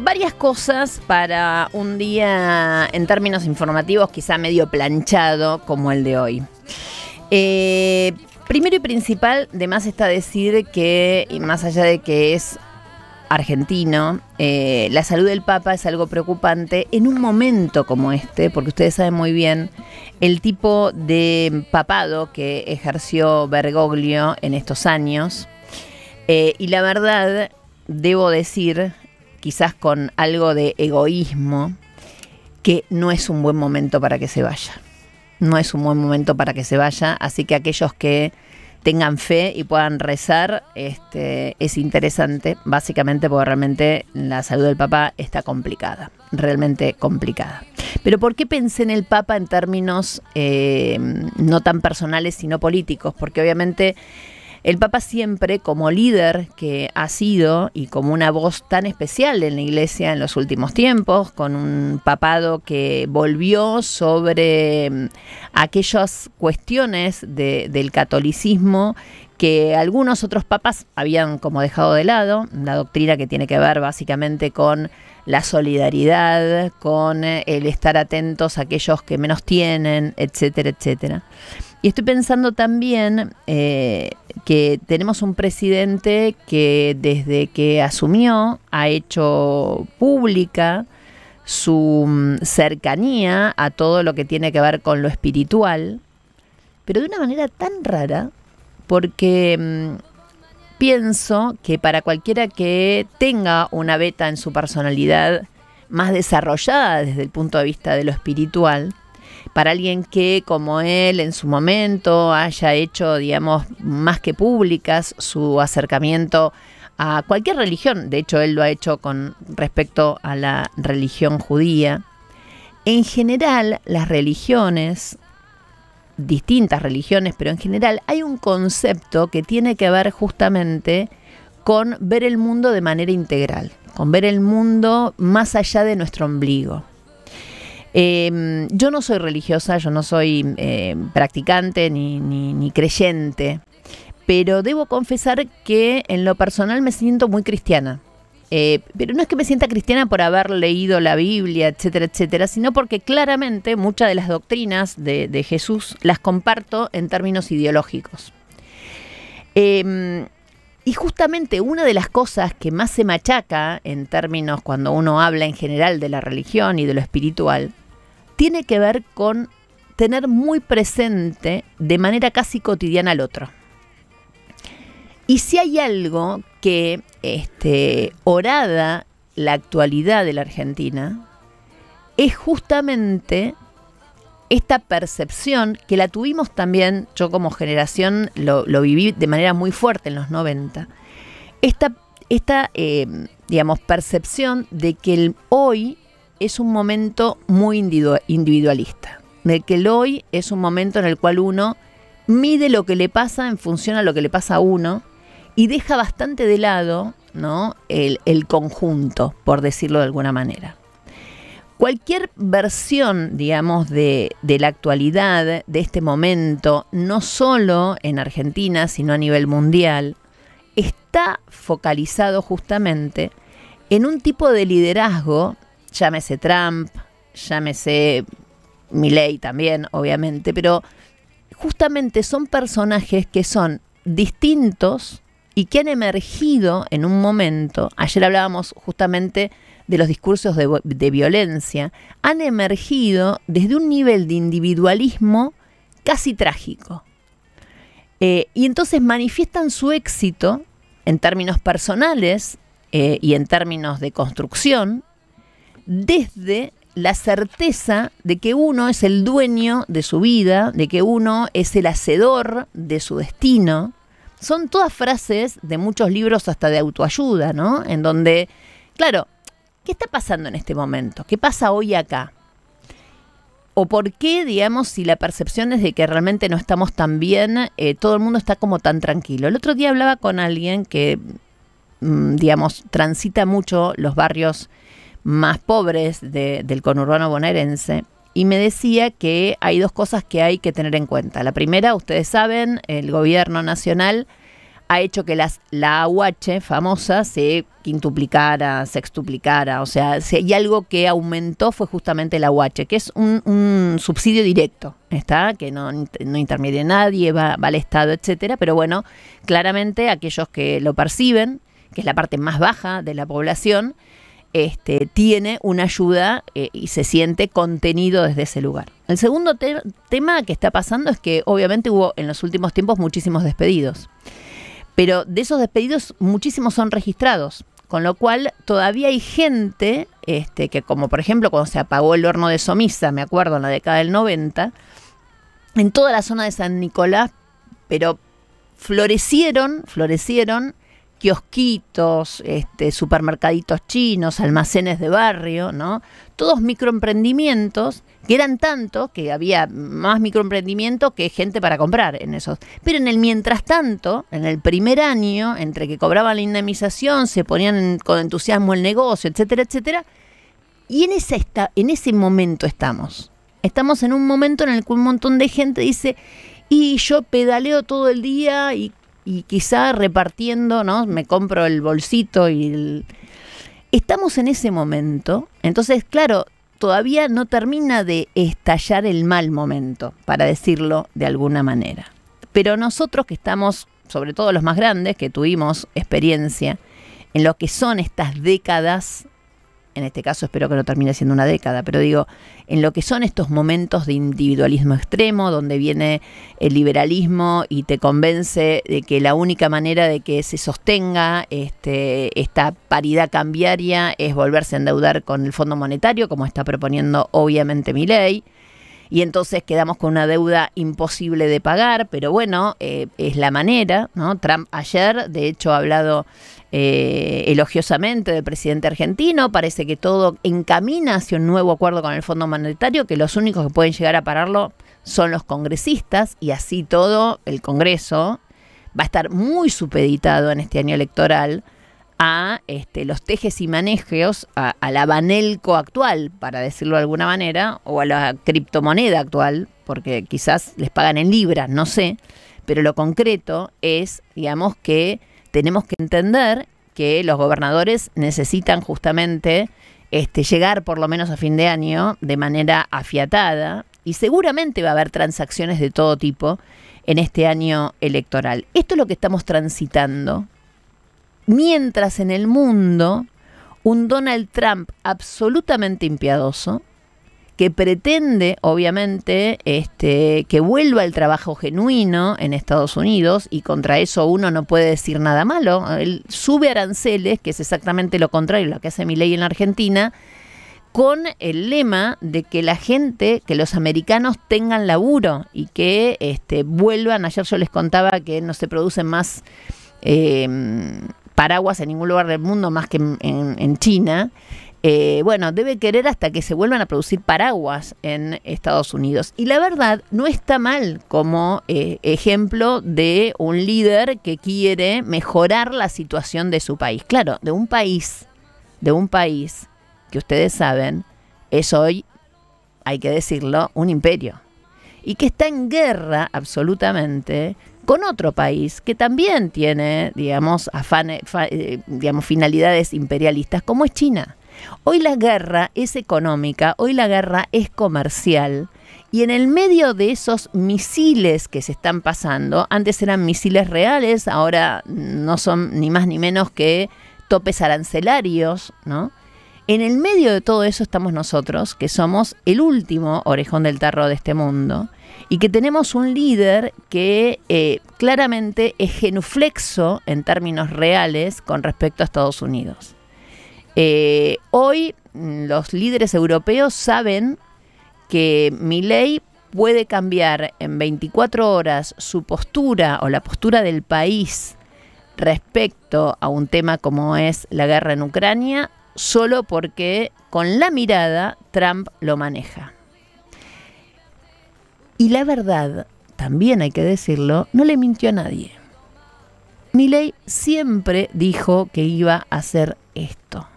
varias cosas para un día en términos informativos quizá medio planchado como el de hoy. Primero y principal, de más está decir que, y más allá de que es argentino, la salud del Papa es algo preocupante en un momento como este, porque ustedes saben muy bien el tipo de papado que ejerció Bergoglio en estos años. Y la verdad, debo decir, quizás con algo de egoísmo, que no es un buen momento para que se vaya. No es un buen momento para que se vaya, así que aquellos que tengan fe y puedan rezar, es interesante, básicamente porque realmente la salud del Papa está complicada, realmente complicada. Pero ¿por qué pensé en el Papa en términos no tan personales sino políticos? Porque obviamente el Papa siempre, como líder que ha sido y como una voz tan especial en la Iglesia en los últimos tiempos, con un papado que volvió sobre aquellas cuestiones del catolicismo que algunos otros papas habían como dejado de lado, la doctrina que tiene que ver básicamente con la solidaridad, con el estar atentos a aquellos que menos tienen, etcétera, etcétera. Y estoy pensando también que tenemos un presidente que desde que asumió ha hecho pública su cercanía a todo lo que tiene que ver con lo espiritual, pero de una manera tan rara, porque pienso que para cualquiera que tenga una veta en su personalidad más desarrollada desde el punto de vista de lo espiritual, para alguien que, como él, en su momento haya hecho, digamos, más que públicas su acercamiento a cualquier religión, de hecho él lo ha hecho con respecto a la religión judía, en general las religiones, distintas religiones, pero en general hay un concepto que tiene que ver justamente con ver el mundo de manera integral, con ver el mundo más allá de nuestro ombligo. Yo no soy religiosa, yo no soy practicante ni creyente, pero debo confesar que en lo personal me siento muy cristiana. Pero no es que me sienta cristiana por haber leído la Biblia, etcétera, etcétera, sino porque claramente muchas de las doctrinas de Jesús las comparto en términos ideológicos. Y justamente una de las cosas que más se machaca en términos cuando uno habla en general de la religión y de lo espiritual, tiene que ver con tener muy presente de manera casi cotidiana al otro. Y si hay algo que horada la actualidad de la Argentina, es justamente esta percepción que la tuvimos también, yo como generación lo viví de manera muy fuerte en los 90, esta digamos, percepción de que el hoy es un momento muy individualista, de que el hoy es un momento en el cual uno mide lo que le pasa en función a lo que le pasa a uno y deja bastante de lado, ¿no?, el conjunto, por decirlo de alguna manera. Cualquier versión, digamos, de la actualidad, de este momento, no solo en Argentina, sino a nivel mundial, está focalizado justamente en un tipo de liderazgo, llámese Trump, llámese Milei también, obviamente, pero justamente son personajes que son distintos y que han emergido en un momento, ayer hablábamos justamente de los discursos de violencia, han emergido desde un nivel de individualismo casi trágico. Y entonces manifiestan su éxito en términos personales y en términos de construcción, desde la certeza de que uno es el dueño de su vida, de que uno es el hacedor de su destino. Son todas frases de muchos libros hasta de autoayuda, ¿no? En donde, claro, ¿qué está pasando en este momento? ¿Qué pasa hoy acá? ¿O por qué, digamos, si la percepción es de que realmente no estamos tan bien, todo el mundo está como tan tranquilo? El otro día hablaba con alguien que, digamos, transita mucho los barrios más pobres del conurbano bonaerense y me decía que hay dos cosas que hay que tener en cuenta. La primera, ustedes saben, el gobierno nacional ha hecho que la AUH famosa se quintuplicara, sextuplicara. O sea, si hay algo que aumentó fue justamente la AUH, que es un subsidio directo, ¿está? Que no intermedia nadie, va al Estado, etcétera. Pero bueno, claramente aquellos que lo perciben, que es la parte más baja de la población, tiene una ayuda y se siente contenido desde ese lugar. El segundo tema que está pasando es que obviamente hubo en los últimos tiempos muchísimos despedidos. Pero de esos despedidos, muchísimos son registrados, con lo cual todavía hay gente que, como por ejemplo cuando se apagó el horno de Somisa, me acuerdo, en la década del 90, en toda la zona de San Nicolás, pero florecieron kiosquitos, supermercaditos chinos, almacenes de barrio, ¿no? Todos microemprendimientos, que eran tantos que había más microemprendimiento que gente para comprar en esos. Pero en el mientras tanto, en el primer año, entre que cobraban la indemnización, se ponían con entusiasmo el negocio, etcétera, etcétera. Y en ese momento estamos. Estamos en un momento en el que un montón de gente dice, y yo pedaleo todo el día y quizá repartiendo, ¿no? Me compro el bolsito Estamos en ese momento. Entonces, claro, todavía no termina de estallar el mal momento, para decirlo de alguna manera. Pero nosotros que estamos, sobre todo los más grandes, que tuvimos experiencia en lo que son estas décadas, en este caso espero que no termine siendo una década, pero digo, en lo que son estos momentos de individualismo extremo, donde viene el liberalismo y te convence de que la única manera de que se sostenga esta paridad cambiaria es volverse a endeudar con el Fondo Monetario, como está proponiendo obviamente Milei, y entonces quedamos con una deuda imposible de pagar, pero bueno, es la manera, ¿no? Trump ayer, de hecho, ha hablado elogiosamente del presidente argentino. Parece que todo encamina hacia un nuevo acuerdo con el Fondo Monetario, que los únicos que pueden llegar a pararlo son los congresistas, y así todo el Congreso va a estar muy supeditado en este año electoral a los tejes y manejes, a la Banelco actual, para decirlo de alguna manera, o a la criptomoneda actual, porque quizás les pagan en libras, no sé, pero lo concreto es, digamos, que tenemos que entender que los gobernadores necesitan justamente llegar por lo menos a fin de año de manera afiatada, y seguramente va a haber transacciones de todo tipo en este año electoral. Esto es lo que estamos transitando, mientras en el mundo un Donald Trump absolutamente impiadoso, que pretende, obviamente, que vuelva el trabajo genuino en Estados Unidos, y contra eso uno no puede decir nada malo. Él sube aranceles, que es exactamente lo contrario a lo que hace Milei en la Argentina, con el lema de que la gente, que los americanos tengan laburo y que vuelvan. Ayer yo les contaba que no se producen más paraguas en ningún lugar del mundo más que en China. Bueno, debe querer hasta que se vuelvan a producir paraguas en Estados Unidos. Y la verdad, no está mal como ejemplo de un líder que quiere mejorar la situación de su país. Claro, de un país que ustedes saben es hoy, hay que decirlo, un imperio. Y que está en guerra absolutamente con otro país que también tiene, digamos, finalidades imperialistas, como es China. Hoy la guerra es económica, hoy la guerra es comercial, y en el medio de esos misiles que se están pasando, antes eran misiles reales, ahora no son ni más ni menos que topes arancelarios, ¿no? En el medio de todo eso estamos nosotros, que somos el último orejón del tarro de este mundo, y que tenemos un líder que claramente es genuflexo en términos reales con respecto a Estados Unidos. Hoy los líderes europeos saben que Milei puede cambiar en 24 horas su postura o la postura del país respecto a un tema como es la guerra en Ucrania, solo porque con la mirada Trump lo maneja. Y la verdad, también hay que decirlo, no le mintió a nadie. Milei siempre dijo que iba a hacer esto.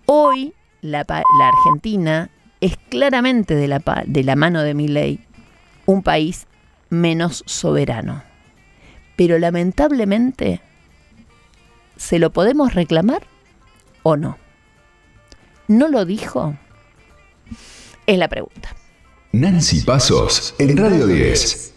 Hoy la Argentina es claramente de la mano de Milei un país menos soberano. pero lamentablemente, ¿se lo podemos reclamar o no? ¿No lo dijo? Es la pregunta. Nancy Pasos en Radio 10.